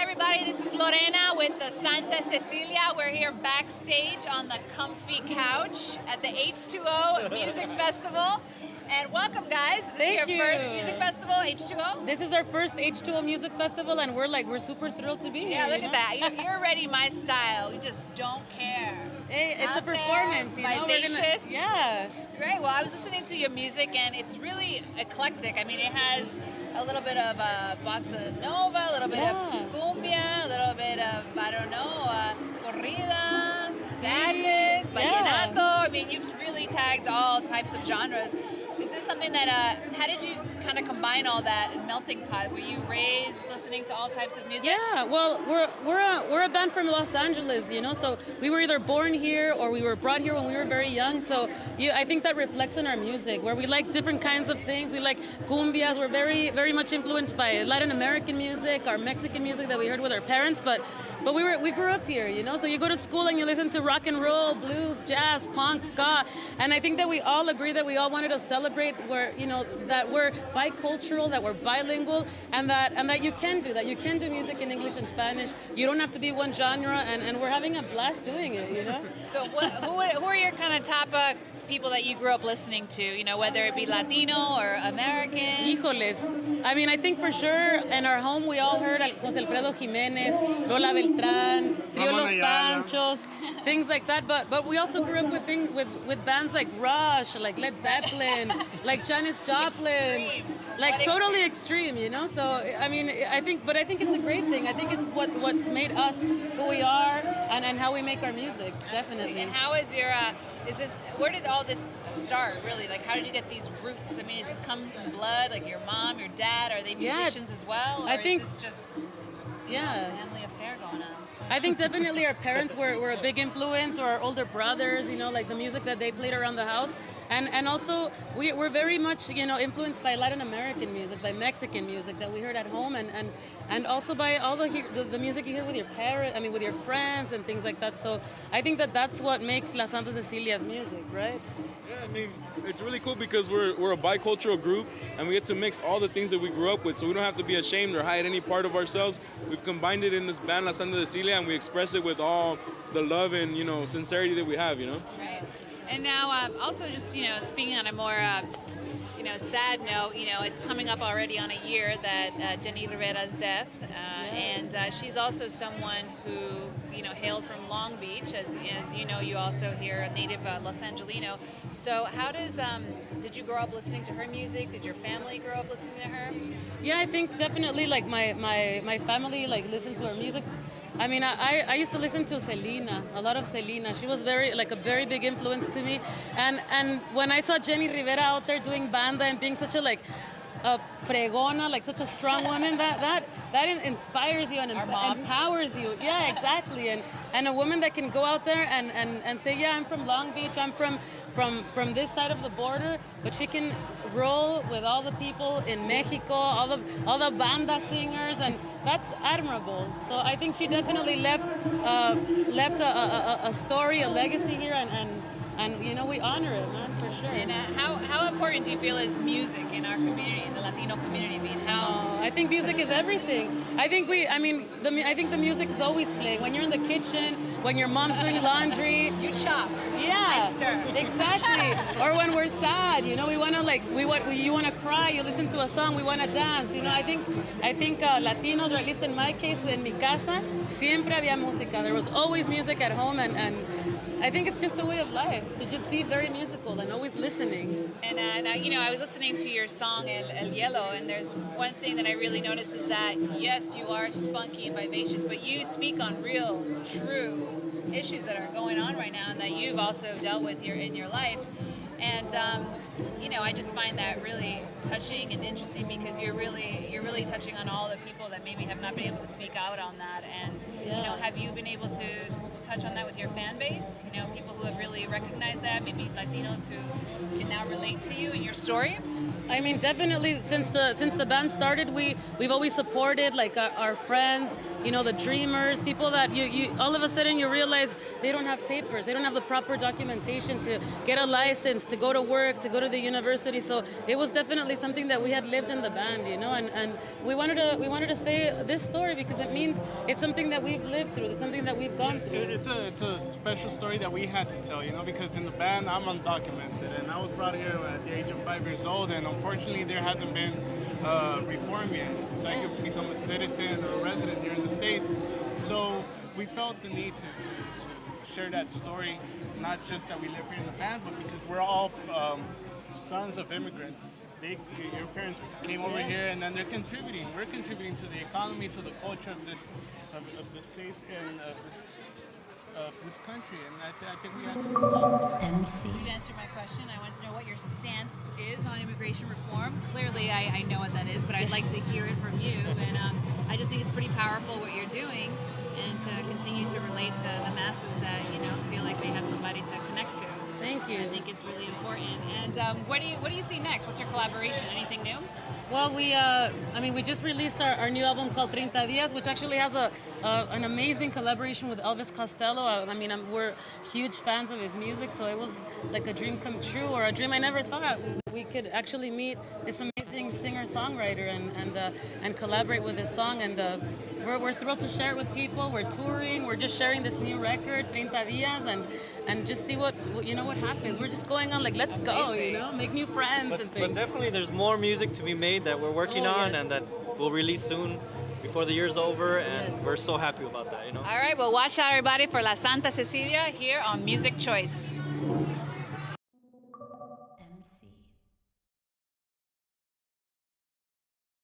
everybody. This is Lorena with the Santa Cecilia. We're here backstage on the comfy couch at the H20 Music Festival. And welcome, guys. Is this your first music festival, H20? This is our first H20 Music Festival, and we're super thrilled to be here. Yeah, look at that. You're already my style. We just don't care. Hey, it's Out a performance, there, you know? vivacious. Yeah. Great. Well, I was listening to your music, and it's really eclectic. I mean, it has a little bit of bossa nova, a little bit of cumbia, a little bit of, I don't know, corrida, sadness, vallenato. I mean, you've really tagged all types of genres. Is this something that, how did you kind of combine all that melting pot? Were you raised listening to all types of music? Yeah, well, we're a band from Los Angeles, you know, so we were either born here or we were brought here when we were very young, so I think that reflects in our music, where we like different kinds of things. We like cumbias, we're very much influenced by Latin American music, our Mexican music that we heard with our parents, but we grew up here, you know, so you go to school and you listen to rock and roll, blues, jazz, punk, ska, and I think that we all agree that we all wanted to celebrate where, you know, that we're bicultural, that we're bilingual, and that you can do music in English and Spanish. You don't have to be one genre, and we're having a blast doing it, you know. So who are your kind of top people that you grew up listening to, you know, whether it be Latino or American? Híjoles. I mean, I think for sure in our home we all heard José Alfredo Jiménez, Lola Beltrán, Trio Los Panchos, things like that. But we also grew up with bands like Rush, like Led Zeppelin, like Janis Joplin. Extreme. Like totally extreme, you know. So I mean, I think it's a great thing. I think it's what's made us who we are and how we make our music. Definitely. And how is your where did all this start, really? Like, how did you get these roots? I mean, does it come from blood, like your mom, your dad? Are they musicians as well? Or I think, is this just a family affair going on? I think definitely our parents were a big influence, or our older brothers, you know, like the music that they played around the house. And also, we're very much, you know, influenced by Latin American music, by Mexican music that we heard at home, and also by all the music you hear with your parents, I mean, with your friends and things like that. So I think that's what makes La Santa Cecilia's music, right? Yeah, I mean, it's really cool because we're a bicultural group, and we get to mix all the things that we grew up with, so we don't have to be ashamed or hide any part of ourselves. We've combined it in this band, La Santa Cecilia, and we express it with all the love and, you know, sincerity that we have, you know? Right. And now, also just, you know, speaking on a more, you know, sad note, you know, it's coming up already on a year that Jenny Rivera's death, and she's also someone who, you know, hailed from Long Beach, as you know, you also hear a native Los Angelino. So how did you grow up listening to her music? Did your family grow up listening to her? Yeah, I think definitely, like my family like listened to her music. I mean, I used to listen to Selena, a lot of Selena. She was a very big influence to me. And when I saw Jenny Rivera out there doing banda and being such a pregona, like such a strong woman, that inspires you and empowers you. Yeah, exactly. And a woman that can go out there and say, yeah, I'm from Long Beach, I'm from this side of the border, but she can roll with all the people in Mexico, all the banda singers, and that's admirable. So I think she definitely left a story, a legacy here, and you know, we honor it, man, for sure. And how important do you feel is music in our community, the Latino community? I mean, how? I think music is everything. I think the music is always playing. When you're in the kitchen, when your mom's doing laundry. You chop. Yeah, I stir. Exactly. Or when we're sad, you know, you want to cry, you listen to a song, we want to dance. You know, I think Latinos, or at least in my case, en mi casa, siempre había música. There was always music at home, and I think it's just a way of life to just be very musical and always listening. And you know, I was listening to your song El Hielo, and there's one thing that I really noticed is that yes, you are spunky and vivacious, but you speak on real, true issues that are going on right now, and that you've also dealt with in your life. And you know, I just find that really touching and interesting, because you're really touching on all the people that maybe have not been able to speak out on that. And you know, have you been able to touch on that with your fan base? You know, people who have really recognized that, maybe Latinos who can now relate to you and your story. I mean, definitely since the band started, we've always supported like our friends, you know, the dreamers, people that you all of a sudden you realize they don't have papers, they don't have the proper documentation to get a license, to go to work, to go to through the university. So it was definitely something that we had lived in the band, you know, and we wanted to say this story because it means it's something that we've lived through. It's something that we've gone through. It's a special story that we had to tell, you know, because in the band I'm undocumented and I was brought here at the age of 5 years old, and unfortunately there hasn't been reform yet, so I could become a citizen or a resident here in the States. So we felt the need to share that story, not just that we live here in the band, but because we're all sons of immigrants. Your parents came over here, and then they're contributing. We're contributing to the economy, to the culture of this place, and of this country. And I think we have to tell a story. You answered my question. I want to know what your stance is on immigration reform. Clearly, I know what that is, but I'd like to hear it from you. And I just think it's pretty powerful what you're doing, and to continue to relate to the masses that feel like they have somebody to connect to. Thank you. I think it's really important. And what do you see next? What's your collaboration? Anything new? Well, we just released our new album called 30 Días, which actually has an amazing collaboration with Elvis Costello. We're huge fans of his music, so it was like a dream come true, or a dream I never thought we could actually meet this amazing singer-songwriter and collaborate with this song. And we're thrilled to share it with people. We're touring. We're just sharing this new record, 30 Días, and just see what happens. We're just going on like, let's go, make new friends and things. But definitely there's more music to be made that we're working on, yes. and that we'll release soon before the year's over, and Yes. we're so happy about that, All right, well, watch out, everybody, for La Santa Cecilia here on Music Choice.